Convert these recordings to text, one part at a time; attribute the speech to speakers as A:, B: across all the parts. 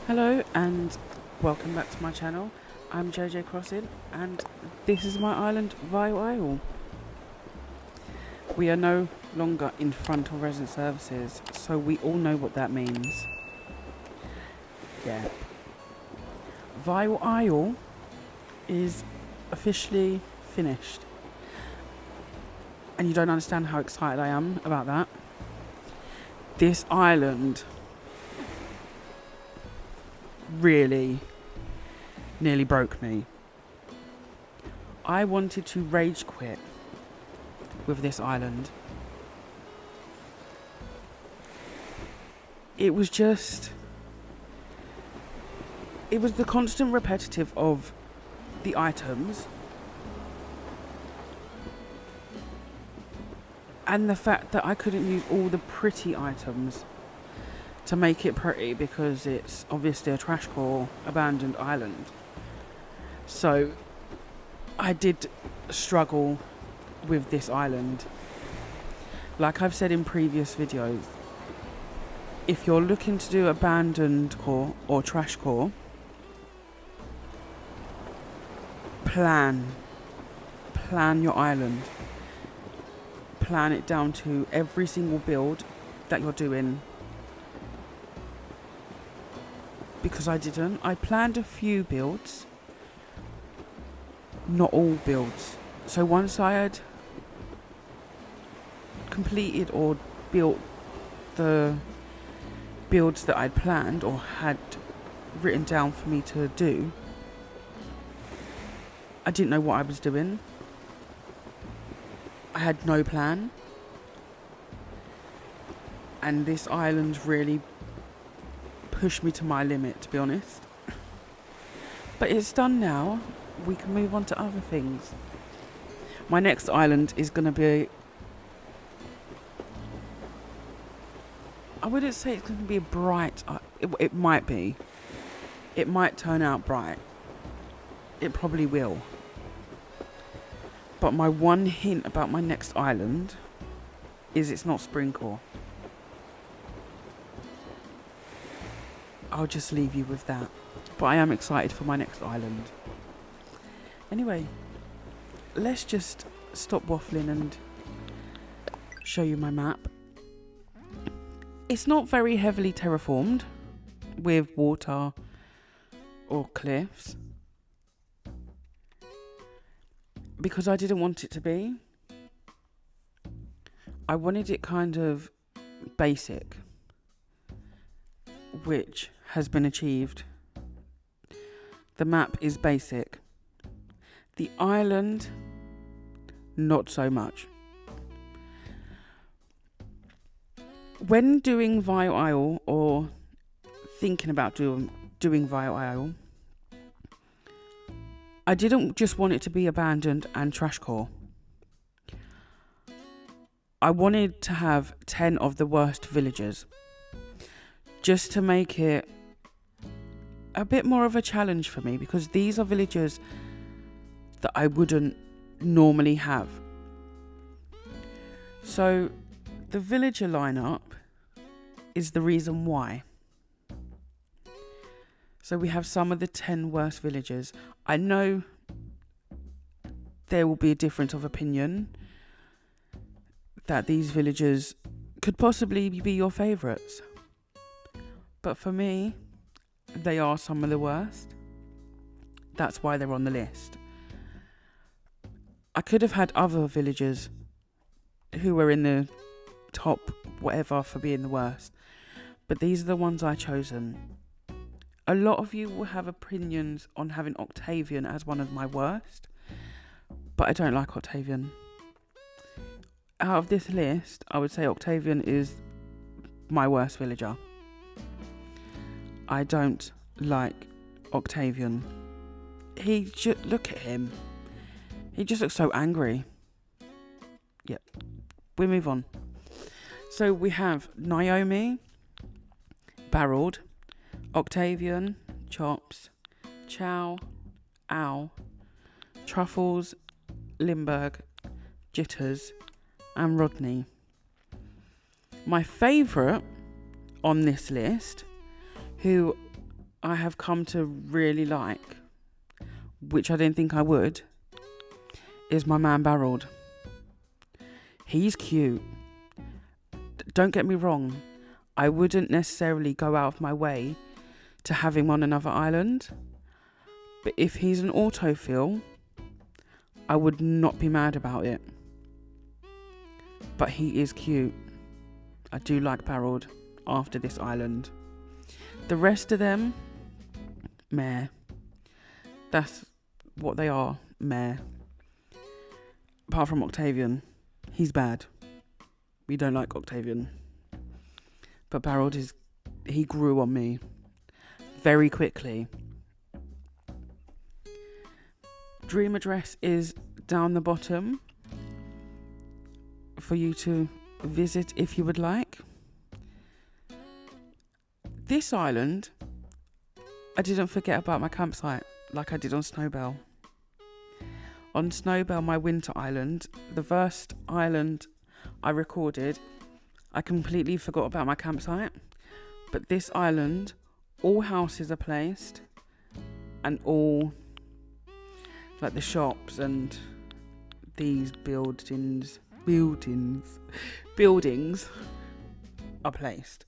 A: Hello and welcome back to my channel. I'm JJ Crossing and this is my island via Isle. We are no longer in front of resident services, so we all know what that means. Yeah. Vile Isle is officially finished. And you don't understand how excited I am about that. This island really nearly broke me. I wanted to rage quit with this island. It was the constant repetitive of the items and the fact that I couldn't use all the pretty items to make it pretty because it's obviously a Trashcore abandoned island. So I did struggle with this island. Like I've said in previous videos, if you're looking to do abandoned core or Trashcore, plan your island. Plan it down to every single build that you're doing. Because I didn't. I planned a few builds, not all builds. So once I had completed or built the builds that I'd planned or had written down for me to do, I didn't know what I was doing. I had no plan. And this island really pushed me to my limit, to be honest. But it's done now. We can move on to other things. My next island is going to be... I wouldn't say it's going to be a bright... It might be. It might turn out bright. It probably will. But my one hint about my next island is it's not Springcore. I'll just leave you with that. But I am excited for my next island. Anyway, let's just stop waffling and show you my map. It's not very heavily terraformed with water or cliffs, because I didn't want it to be. I wanted it kind of basic, which has been achieved. The map is basic. The island, not so much. When doing Vile Isle or thinking about doing Vile Isle, I didn't just want it to be abandoned and Trashcore. I wanted to have 10 of the worst villagers, just to make it a bit more of a challenge for me, because these are villagers that I wouldn't normally have. So the villager lineup is the reason why. So we have some of the 10 worst villagers. I know there will be a difference of opinion that these villagers could possibly be your favourites. But for me, they are some of the worst. That's why they're on the list. I could have had other villagers who were in the top whatever for being the worst, but these are the ones I chosen. A lot of you will have opinions on having Octavian as one of my worst, but I don't like Octavian. Out of this list, I would say Octavian is my worst villager. I don't like Octavian. Look at him. He just looks so angry. Yep. We move on. So we have Naomi, Barreled, Octavian, Chops, Chow, Ow, Truffles, Limburg, Jitters, and Rodney. My favourite on this list, who I have come to really like, which I didn't think I would, is my man Barreled. He's cute. Don't get me wrong, I wouldn't necessarily go out of my way to have him on another island, but if he's an autofill, I would not be mad about it. But he is cute. I do like Barreled after this island. The rest of them, meh. That's what they are, meh. Apart from Octavian, he's bad. We don't like Octavian. But Barreled he grew on me very quickly. Dream address is down the bottom for you to visit if you would like. This island, I didn't forget about my campsite like I did on Snowbell. On Snowbell, my winter island, the first island I recorded, I completely forgot about my campsite. But this island, all houses are placed and all like the shops and these buildings are placed.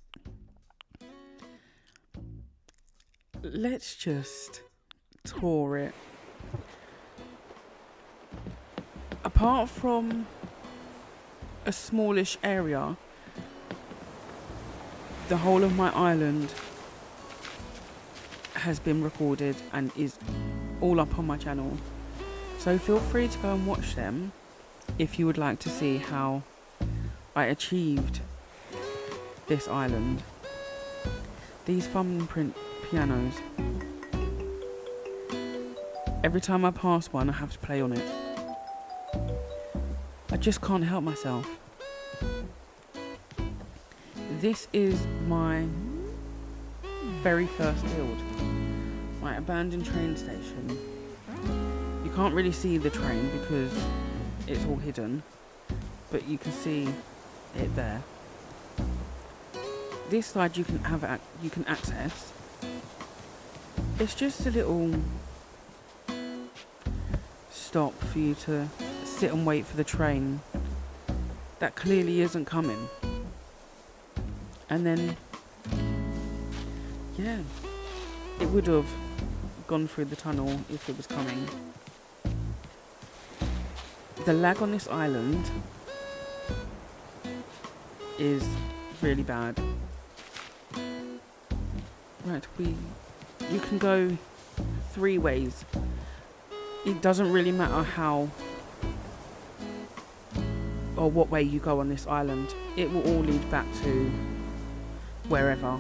A: Let's just tour it. Apart from a smallish area, the whole of my island has been recorded and is all up on my channel. So feel free to go and watch them if you would like to see how I achieved this island. These thumbprint pianos. Every time I pass one, I have to play on it. I just can't help myself. This is my very first build. My abandoned train station. You can't really see the train because it's all hidden, but you can see it there. This side you can access. It's just a little stop for you to sit and wait for the train that clearly isn't coming. And then, yeah, it would have gone through the tunnel if it was coming. The lag on this island is really bad. Right, you can go 3 ways. It doesn't really matter how or what way you go on this island. It will all lead back to wherever.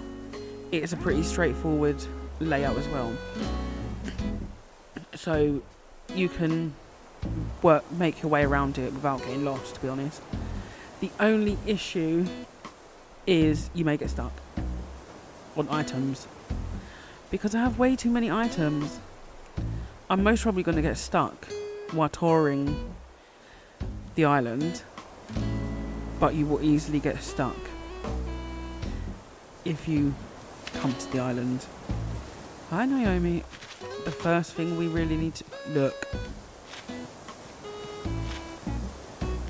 A: It's a pretty straightforward layout as well. So you can make your way around it without getting lost, to be honest. The only issue is you may get stuck on items. Because I have way too many items, I'm most probably going to get stuck while touring the island, but you will easily get stuck if you come to the island. Hi Naomi. The first thing we really need to look.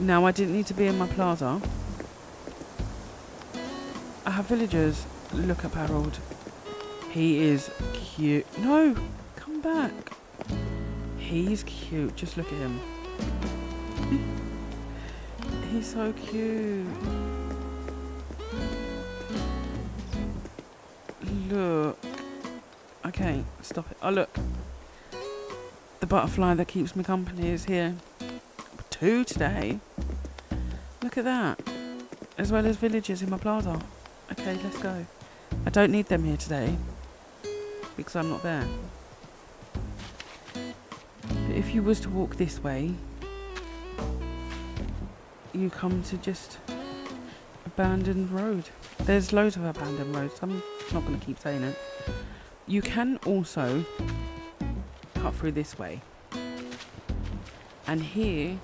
A: Now I didn't need to be in my plaza. I have villagers. Look at Harold. He is cute. No, come back. He's cute. Just look at him. He's so cute. Look. Okay, stop it. Oh, look. The butterfly that keeps me company is here. 2 today. Look at that. As well as villagers in my plaza. Okay, let's go. I don't need them here today because I'm not there. But if you was to walk this way, you come to just abandoned road. There's loads of abandoned roads. I'm not going to keep saying it. You can also cut through this way. And here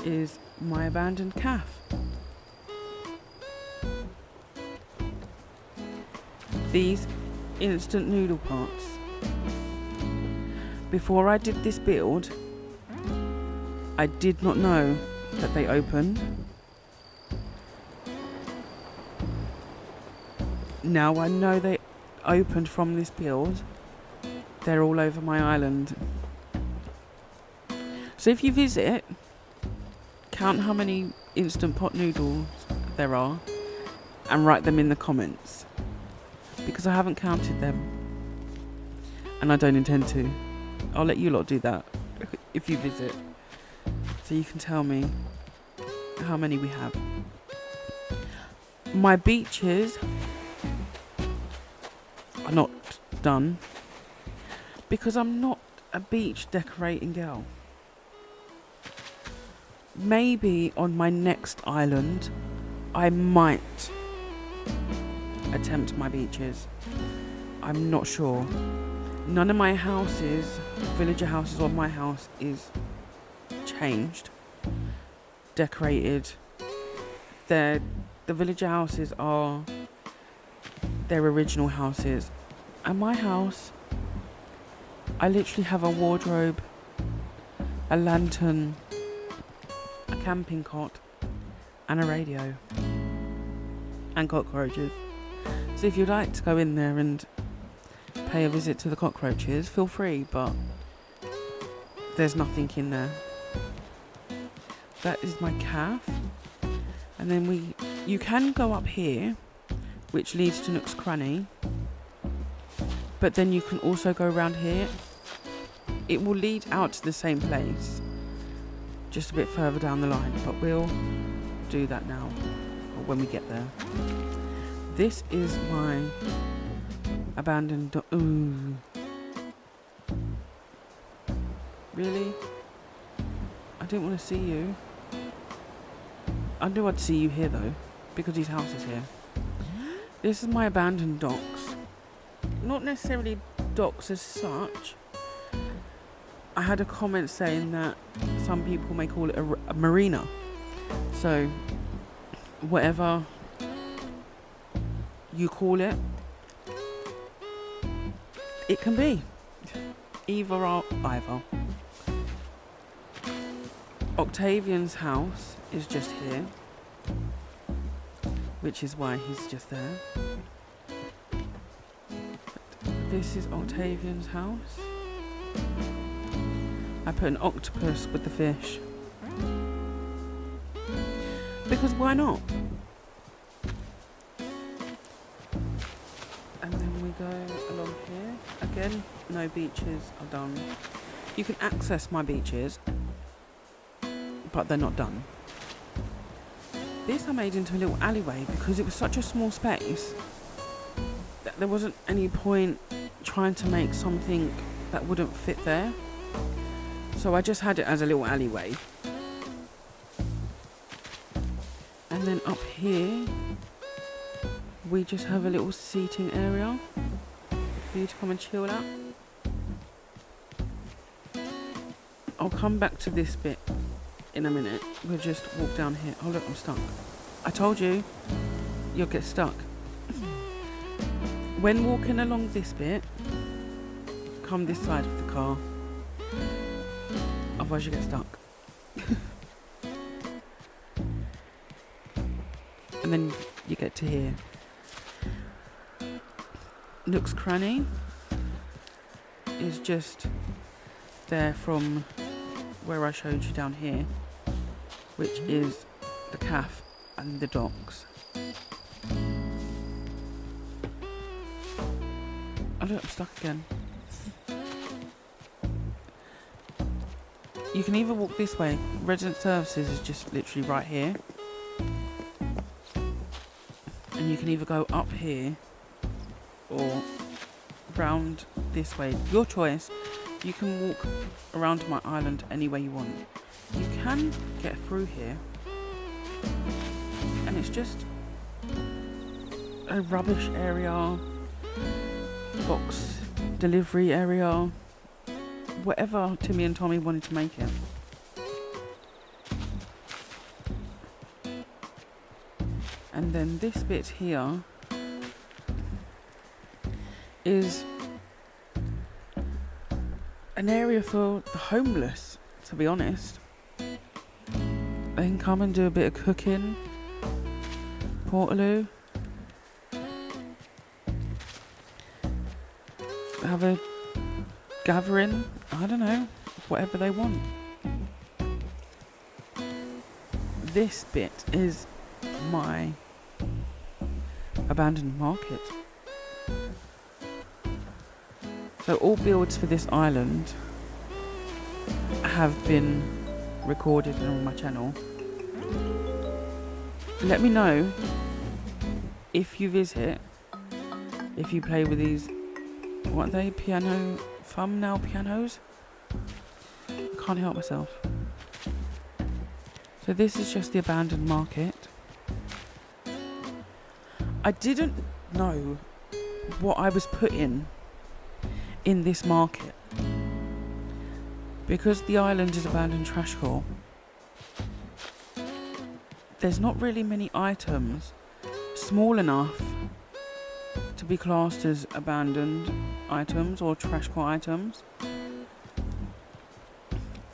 A: is my abandoned calf. These instant noodle pots. Before I did this build, I did not know that they opened. Now I know they opened from this build. They're all over my island. So if you visit, count how many instant pot noodles there are and write them in the comments, because I haven't counted them and I don't intend to. I'll let you lot do that if you visit, so you can tell me how many we have. My beaches are not done because I'm not a beach decorating girl. Maybe on my next island I might attempt my beaches. I'm not sure. None of my houses, villager houses, or my house is changed, decorated. The villager houses are their original houses, and my house, I literally have a wardrobe, a lantern, a camping cot, and a radio, and cockroaches. So if you'd like to go in there and pay a visit to the cockroaches, feel free, but there's nothing in there. That is my calf. And then you can go up here, which leads to Nook's Cranny, but then you can also go around here. It will lead out to the same place, just a bit further down the line, but we'll do that now, or when we get there. This is my abandoned ooh. Really? I didn't want to see you. I knew I'd see you here though, because his house is here. This is my abandoned docks. Not necessarily docks as such. I had a comment saying that some people may call it a marina. So, whatever you call it, it can be. Either or either. Octavian's house is just here, which is why he's just there. But this is Octavian's house. I put an octopus with the fish, because why not? And then we go along here. Again, no beaches are done. You can access my beaches, but they're not done. This I made into a little alleyway because it was such a small space that there wasn't any point trying to make something that wouldn't fit there. So I just had it as a little alleyway. And then up here, we just have a little seating area for you to come and chill out. I'll come back to this bit in a minute. We'll just walk down here. Oh look, I'm stuck. I told you, you'll get stuck. When walking along this bit, come this side of the car. Otherwise you get stuck. And then you get to here. Nook's Cranny is just there from where I showed you down here, which is the calf and the docks. Oh look, I'm stuck again. You can either walk this way. Resident Services is just literally right here. And you can either go up here or round this way. Your choice. You can walk around my island any way you want. You can get through here. And it's just a rubbish area, box delivery area, whatever Timmy and Tommy wanted to make it. And then this bit here is an area for the homeless, to be honest. They can come and do a bit of cooking, portaloo, have a gathering, I don't know, whatever they want. This bit is my abandoned market. So all builds for this island have been recorded on my channel. Let me know if you visit, if you play with these, what are they, thumbnail pianos? Can't help myself. So this is just the abandoned market. I didn't know what I was putting in this market. Because the island is abandoned Trashcore, there's not really many items small enough to be classed as abandoned items or Trashcore items.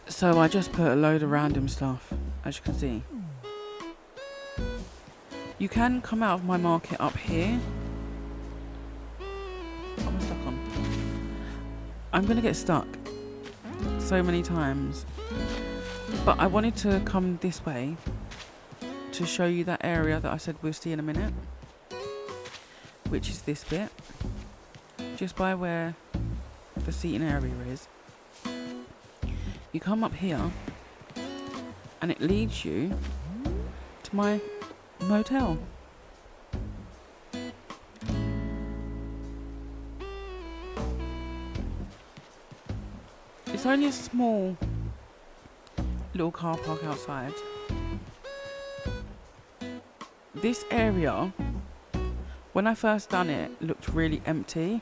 A: So I just put a load of random stuff, as you can see. You can come out of my market up here. I'm stuck on. I'm gonna get stuck so many times. But I wanted to come this way to show you that area that I said we'll see in a minute, which is this bit, just by where the seating area is. You come up here and it leads you to my motel. It's only a small little car park outside. This area, when I first done it, looked really empty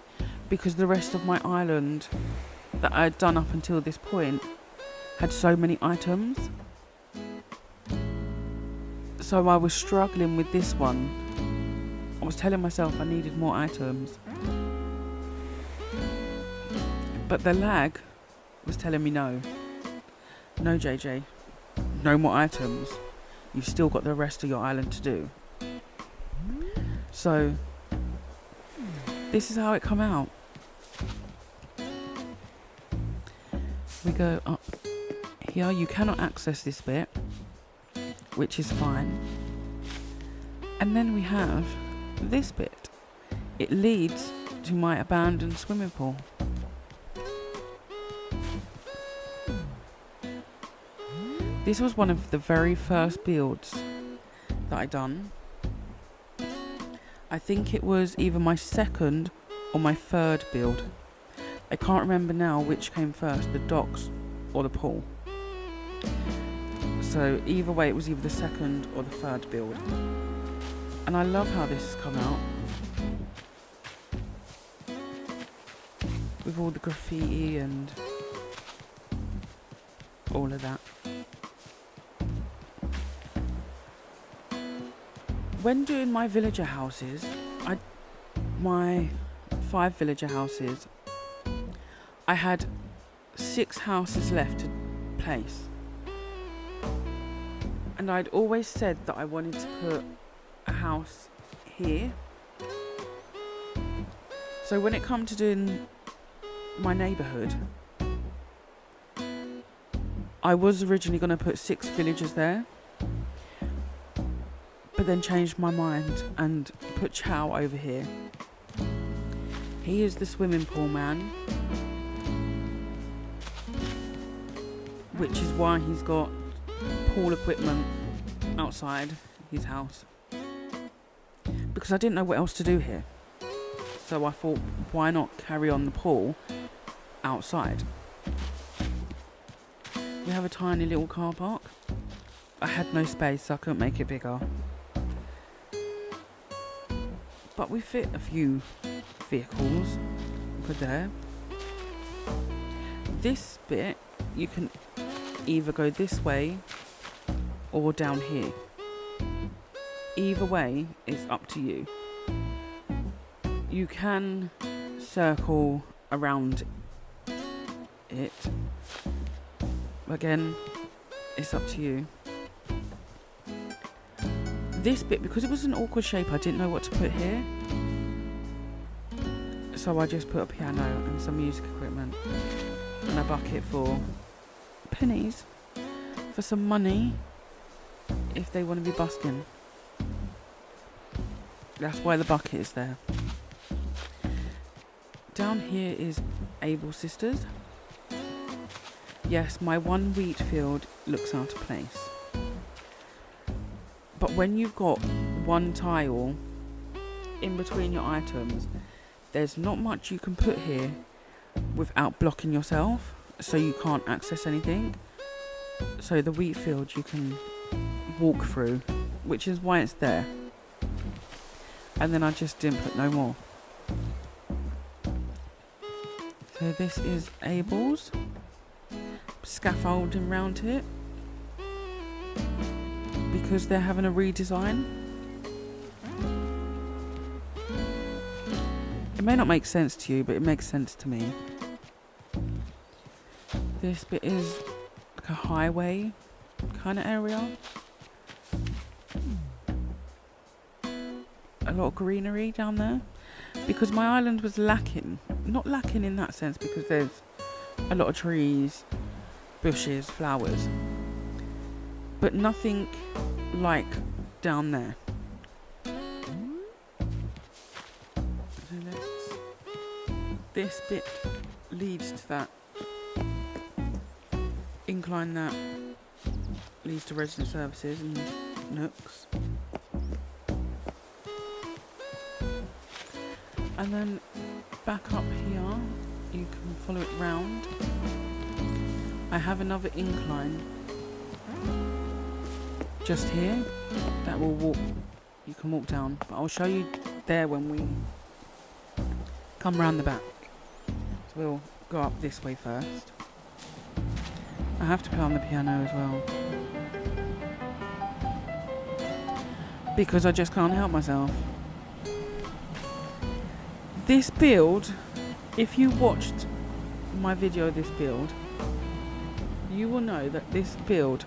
A: because the rest of my island that I had done up until this point had so many items. So I was struggling with this one. I was telling myself I needed more items. But the lag was telling me no. No, JJ. No more items. You've still got the rest of your island to do. So, this is how it come out. We go up here. You cannot access this bit, which is fine. And then we have this bit. It leads to my abandoned swimming pool. This was one of the very first builds that I done. I think it was either my second or my third build. I can't remember now which came first, the docks or the pool. So either way, it was either the second or the third build. And I love how this has come out. With all the graffiti and all of that. When doing my villager houses, my 5 villager houses, I had 6 houses left to place. And I'd always said that I wanted to put a house here. So when it come to doing my neighbourhood, I was originally going to put 6 villagers there, but then changed my mind and put Chow over here. He is the swimming pool man, which is why he's got pool equipment outside his house, because I didn't know what else to do here. So I thought, why not carry on the pool outside? We have a tiny little car park. I had no space, so I couldn't make it bigger. But we fit a few vehicles over there. This bit, you can either go this way or down here. Either way is up to you. You can circle around it. Again, it's up to you. This bit, because it was an awkward shape, I didn't know what to put here. So I just put a piano and some music equipment and a bucket for pennies, for some money if they want to be busking. That's why the bucket is there. Down here is Abel's sisters. Yes, my one wheat field looks out of place. But when you've got one tile in between your items, there's not much you can put here without blocking yourself, so you can't access anything. So the wheat field you can walk through, which is why it's there. And then I just didn't put no more. So this is Abel's. Scaffolding round it, because they're having a redesign. It may not make sense to you, but it makes sense to me. This bit is like a highway kind of area. A lot of greenery down there, because my island was lacking. Not lacking in that sense, because there's a lot of trees, bushes, flowers, but nothing like down there. So this bit leads to that incline that leads to resident services and Nooks. And then back up here, you can follow it round. I have another incline just here that will walk. You can walk down, but I'll show you there when we come round the back. So we'll go up this way first. I have to play on the piano as well, because I just can't help myself. This build, if you watched my video of this build, you will know that this build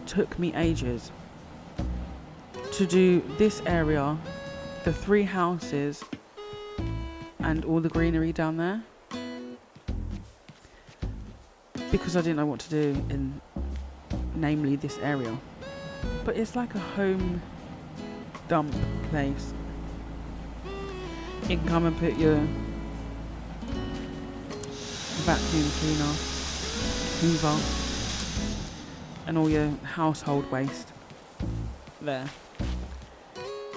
A: took me ages to do this area, the 3 houses and all the greenery down there, because I didn't know what to do in namely this area. But it's like a home dump place. You can come and put your vacuum cleaner, Hoover, and all your household waste there.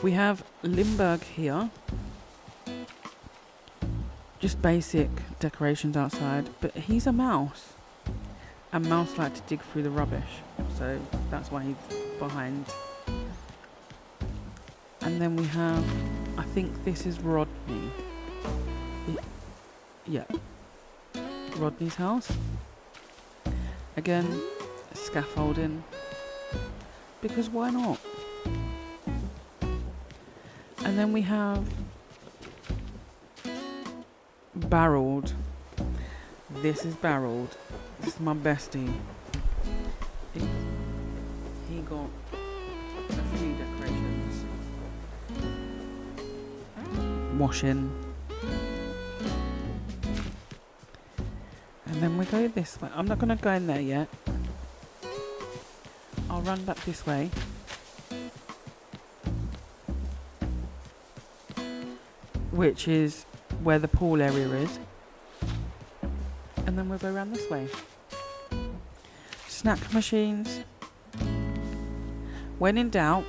A: We have Limburg here, just basic decorations outside, but he's a mouse, and mouse like to dig through the rubbish, so that's why he's behind. And then we have, I think this is Rodney. Yeah, Rodney's house. Again, scaffolding, because why not? And then we have Barreled. This is Barreled. This is my bestie. He got a few decorations. Washing. And then we go this way. I'm not going to go in there yet. I'll run back this way. Which is where the pool area is. And then we'll go around this way. Snack machines. When in doubt,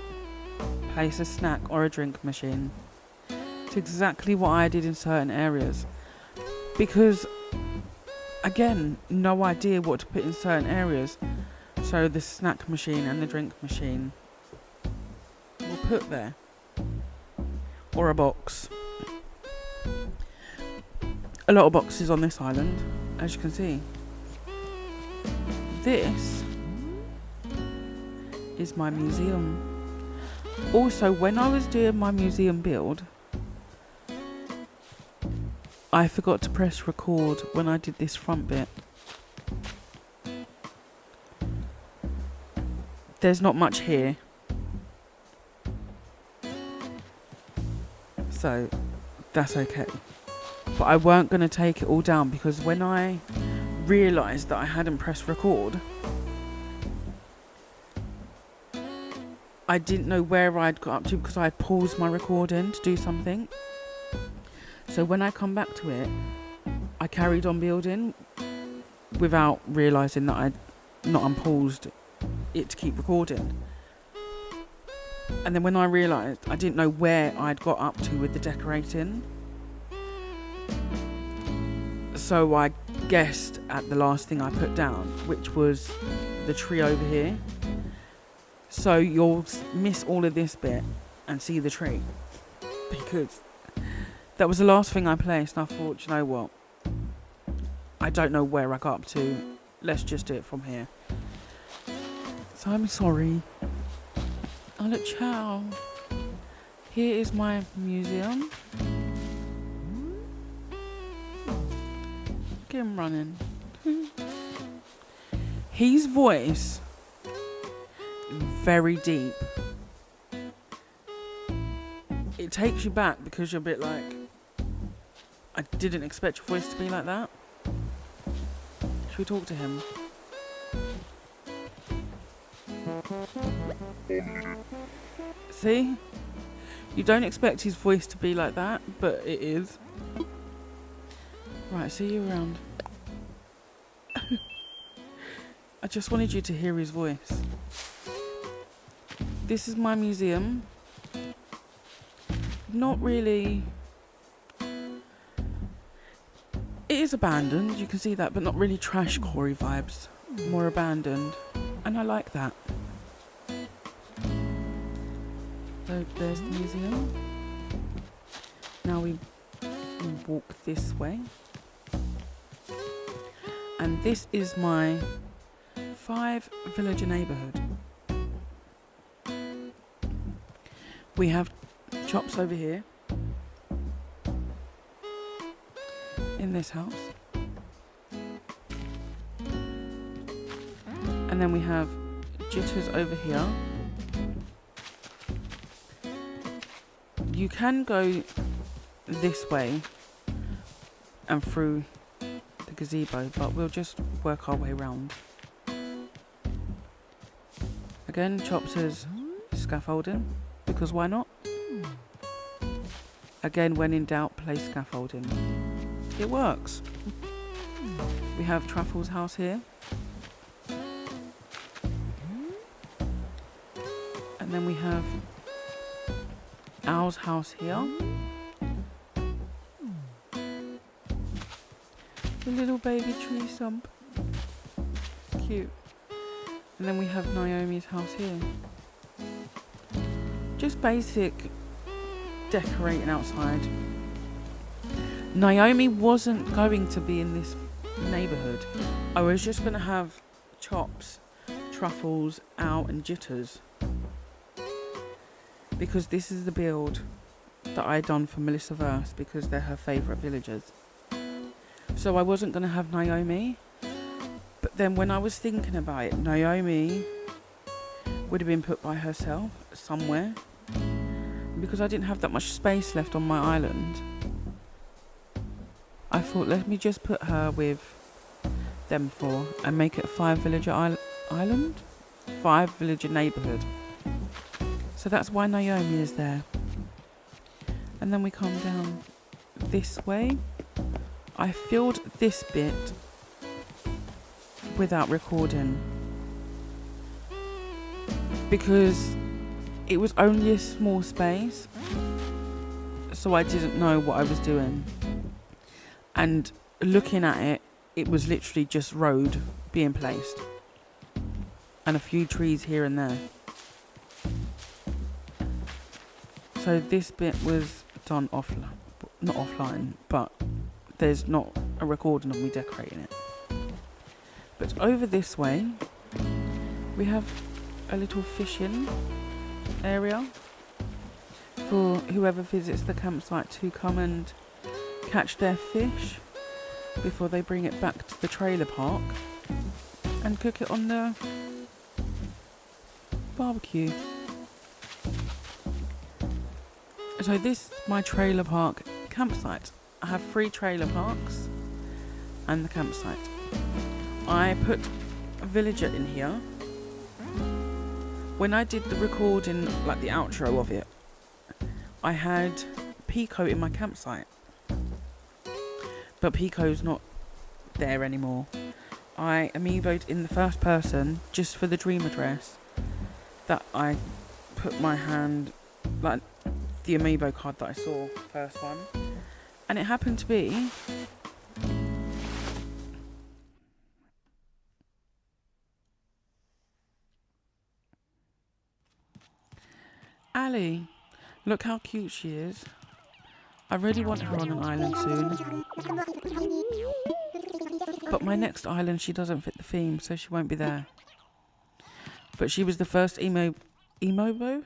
A: place a snack or a drink machine. It's exactly what I did in certain areas. Because, again, no idea what to put in certain areas. So the snack machine and the drink machine we'll put there. Or a box. A lot of boxes on this island, as you can see. This is my museum. Also, when I was doing my museum build, I forgot to press record when I did this front bit. There's not much here. So that's okay. But I weren't going to take it all down because when I realised that I hadn't pressed record, I didn't know where I'd got up to because I had paused my recording to do something. So when I come back to it, I carried on building without realising that I'd not unpaused it to keep recording. And then when I realised, I didn't know where I'd got up to with the decorating. So I guessed at the last thing I put down, which was the tree over here. So you'll miss all of this bit and see the tree. Because that was the last thing I placed and I thought, you know what? I don't know where I got up to. Let's just do it from here. So I'm sorry. Oh look, ciao. Here is my museum. Get him running. His voice, very deep. It takes you back because you're a bit like, I didn't expect your voice to be like that. Should we talk to him? See? You don't expect his voice to be like that, but it is. Right, see you around. I just wanted you to hear his voice. This is my museum. Not really. It is abandoned, you can see that, but not really Trashcore vibes. More abandoned. And I like that. So there's the museum. Now we walk this way. And this is my 5 villager neighbourhood. We have shops over here. In this house. And then we have jitters over here. You can go this way and through the gazebo, but we'll just work our way around. Again, Chops's scaffolding, because why not? Again, when in doubt, place scaffolding. It works. We have Truffle's house here. And then we have Owl's house here. The little baby tree stump. Cute. And then we have Naomi's house here. Just basic decorating outside. Naomi wasn't going to be in this neighbourhood. I was just going to have Chops, Truffles, Owl and Jitters. Because this is the build that I done for Melissa Verse because they're her favourite villagers. So I wasn't going to have Naomi. But then when I was thinking about it, Naomi would have been put by herself somewhere. Because I didn't have that much space left on my island. I thought, let me just put her with them 4 and make it a 5 villager island? 5 villager neighbourhood. So that's why Naomi is there. And then we come down this way. I filled this bit without recording because it was only a small space, so I didn't know what I was doing. And looking at it, it was literally just road being placed and a few trees here and there. So this bit was done not offline, but there's not a recording of me decorating it. But over this way, we have a little fishing area for whoever visits the campsite to come and catch their fish before they bring it back to the trailer park and cook it on the barbecue. So this is my trailer park campsite. I have 3 trailer parks and the campsite. I put a villager in here. When I did the recording, like the outro of it, I had Pico in my campsite. But Pico's not there anymore. I amiiboed in the first person just for the dream address that I put my hand, like the amiibo card that I saw, first one. And it happened to be Ali. Look how cute she is. I really want her on an island soon. But my next island, she doesn't fit the theme, so she won't be there. But she was the first amiibo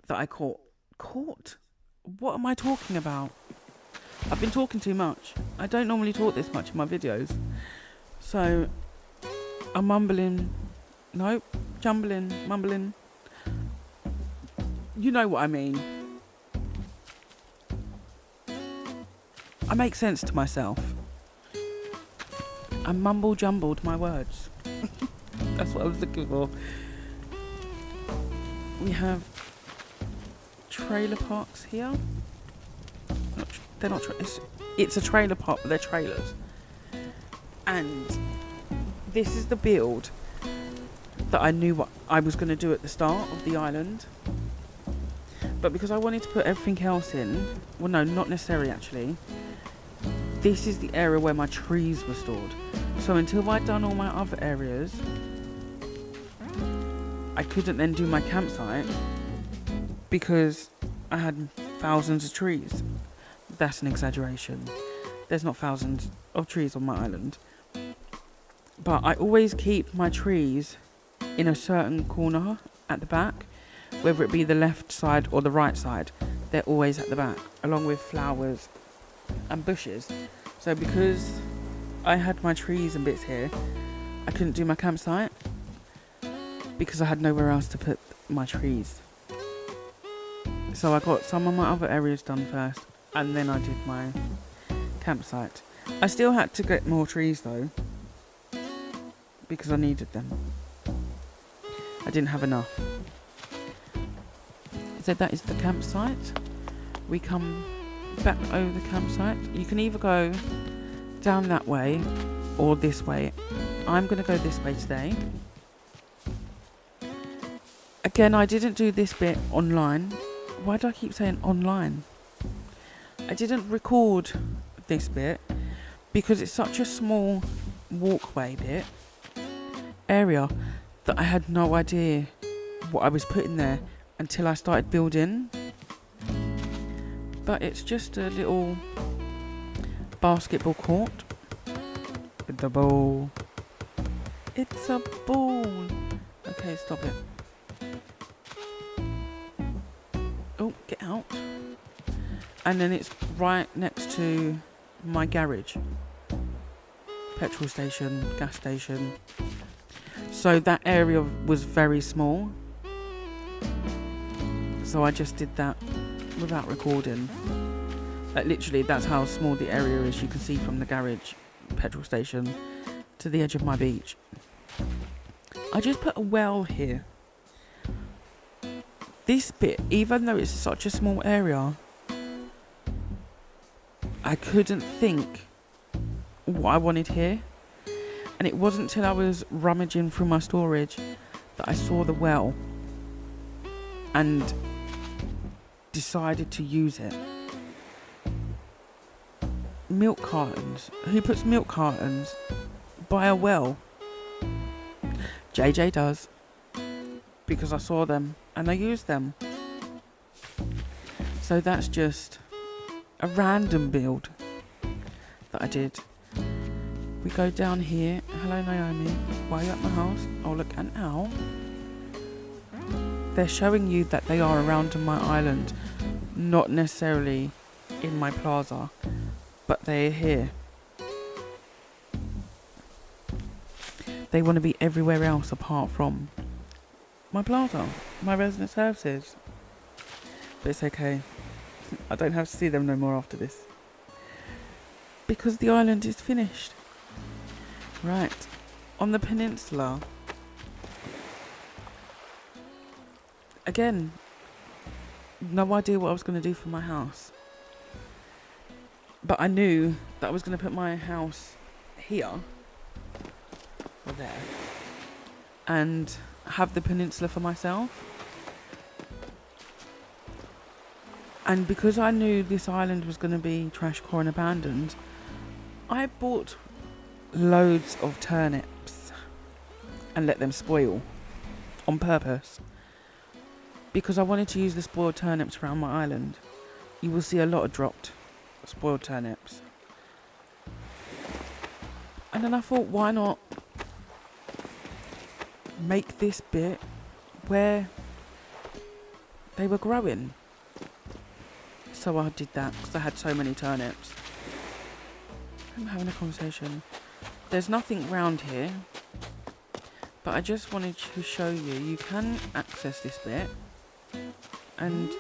A: that I caught. Caught? What am I talking about? I've been talking too much. I don't normally talk this much in my videos. So, I'm mumbling. Nope. Jumbling. Mumbling. You know what I mean. I make sense to myself. I mumble jumbled my words. That's what I was looking for. We have trailer parks here. They're not. It's a trailer park, but they're trailers. And this is the build that I knew what I was going to do at the start of the island. But because I wanted to put everything else in, well, no, not necessarily actually. This is the area where my trees were stored. So until I'd done all my other areas, I couldn't then do my campsite because I had thousands of trees. That's an exaggeration. There's not thousands of trees on my island. But I always keep my trees in a certain corner at the back, whether it be the left side or the right side. They're always at the back, along with flowers and bushes. So because I had my trees and bits here, I couldn't do my campsite because I had nowhere else to put my trees. So I got some of my other areas done first, and then I did my campsite. I still had to get more trees though, because I needed them. I didn't have enough. So that is the campsite. We come back over the campsite. You can either go down that way or this way. I'm going to go this way today. Again, I didn't do this bit online. Why do I keep saying online? I didn't record this bit because it's such a small walkway bit area that I had no idea what I was putting there until I started building. But it's just a little basketball court with the ball. It's a ball. Okay, stop it. Oh, get out. And then it's right next to my garage. Petrol station, gas station. So that area was very small. So I just did that without recording. Like literally, that's how small the area is. You can see from the garage, petrol station, to the edge of my beach. I just put a well here. This bit, even though it's such a small area, I couldn't think what I wanted here. And it wasn't till I was rummaging through my storage that I saw the well and decided to use it. Milk cartons. Who puts milk cartons by a well? JJ does. Because I saw them and I used them. So that's just a random build that I did. We go down here. Hello Naomi, why are you at my house? Oh look, an owl. They're showing you that they are around on my island. not necessarily in my plaza, but they're here. They want to be everywhere else apart from my plaza, my resident services. But it's okay. I don't have to see them no more after this. Because the island is finished. Right. On the peninsula. Again, no idea what I was going to do for my house. But I knew that I was going to put my house here. Or there. And have the peninsula for myself. And because I knew this island was going to be trashcore and abandoned, I bought loads of turnips and let them spoil on purpose. Because I wanted to use the spoiled turnips around my island. You will see a lot of dropped spoiled turnips. And then I thought, why not make this bit where they were growing? So I did that because I had so many turnips. I'm having a conversation. There's nothing round here, but I just wanted to show you. You can access this bit and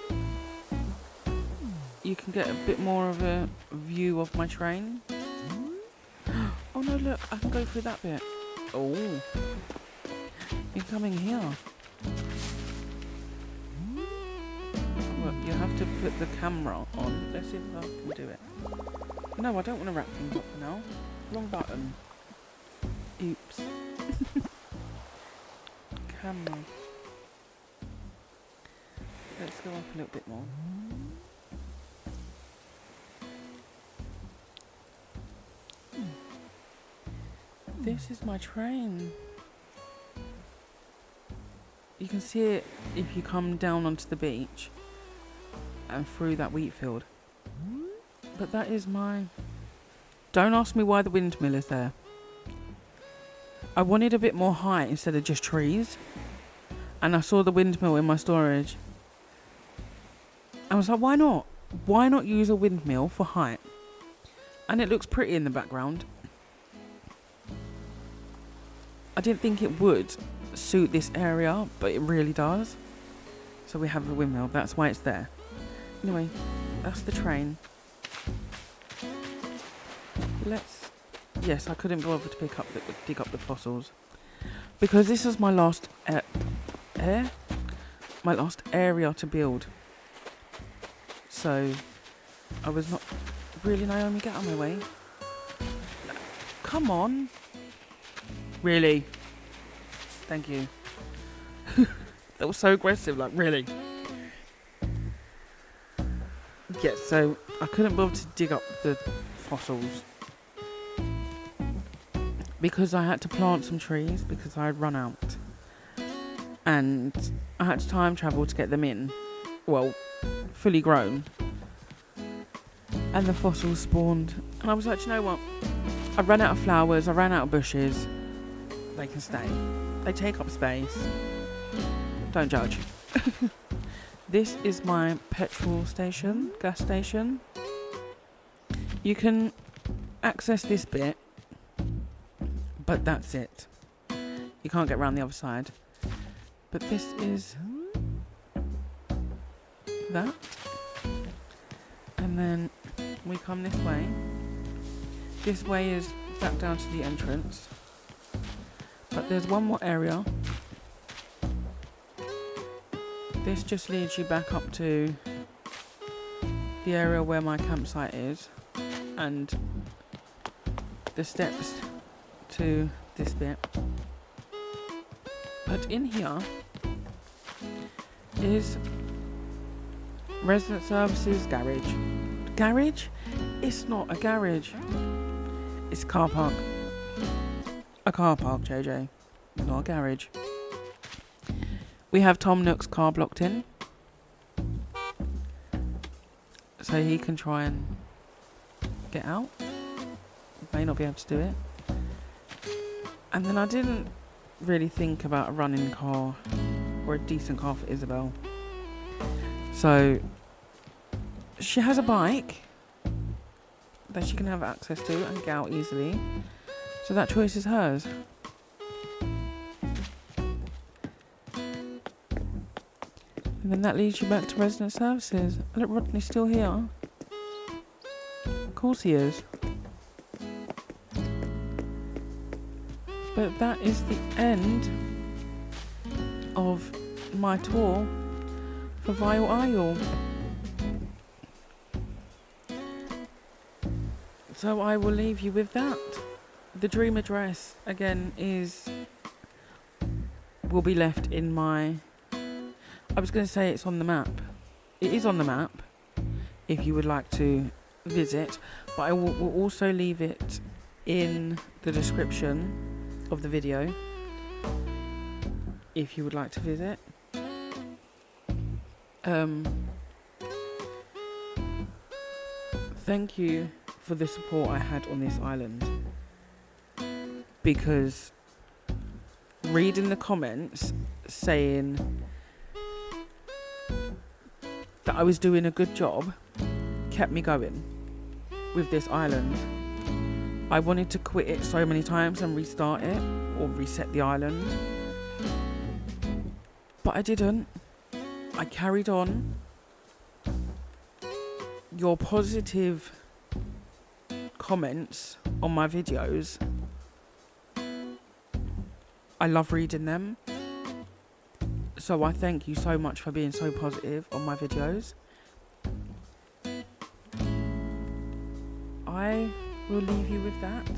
A: you can get a bit more of a view of my train. Oh no, look, I can go through that bit. Oh, you're coming here. Look, you have to put the camera on. Let's see if I can do it. No, I don't want to wrap things up for now. Wrong button. Oops. Camera. Let's go up a little bit more. This is my train. You can see it if you come down onto the beach and through that wheat field. But that is my... Don't ask me why the windmill is there. I wanted a bit more height instead of just trees. And I saw the windmill in my storage. I was like, why not? Why not use a windmill for height? And it looks pretty in the background. I didn't think it would suit this area, but it really does. So we have a windmill. That's why it's there. Anyway, that's the train. Yes, I couldn't bother to dig up the fossils because this is my last my last area to build. So I was not really. Naomi, get out of my way. Come on. Really? Thank you. That was so aggressive. Like, really? Yeah. So I couldn't bother to dig up the fossils. Because I had to plant some trees because I had run out. And I had to time travel to get them in. Well, fully grown. And the fossils spawned. And I was like, you know what? I ran out of flowers. I ran out of bushes. They can stay. They take up space. Don't judge. This is my petrol station. Gas station. You can access this bit. But that's it. You can't get around the other side. But this is that. And then we come this way. This way is back down to the entrance. But there's one more area. This just leads you back up to the area where my campsite is. And the steps to this bit. But in here is resident services garage. Garage? It's not a garage. It's a car park. A car park, JJ. Not a garage. We have Tom Nook's car blocked in. So he can try and get out. May not be able to do it. And then I didn't really think about a running car or a decent car for Isabel. So She has a bike that she can have access to and get out easily. So that choice is hers. And then that leads you back to resident services. Look, Rodney's still here. Of course he is. But that is the end of my tour for Vile Isle. So I will leave you with that. The dream address again will be left in my, I was going to say it's on the map. It is on the map if you would like to visit, but I will also leave it in the description of the video if you would like to visit. Thank you for the support I had on this island, because reading the comments saying that I was doing a good job kept me going with this island. I wanted to quit it so many times and restart it or reset the island, but I didn't. I carried on. Your positive comments on my videos, I love reading them. So I thank you so much for being so positive on my videos. I will leave you with that.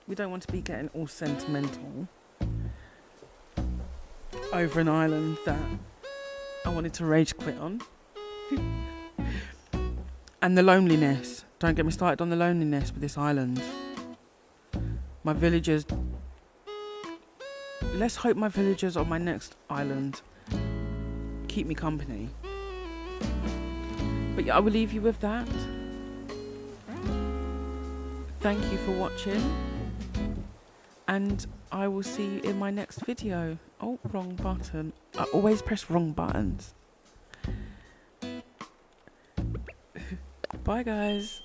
A: We don't want to be getting all sentimental over an island that I wanted to rage quit on. And the loneliness. Don't get me started on the loneliness with this island. My villagers. Let's hope my villagers on my next island keep me company. But yeah, I will leave you with that. Thank you for watching. And I will see you in my next video. Oh, wrong button. I always press wrong buttons. Bye guys.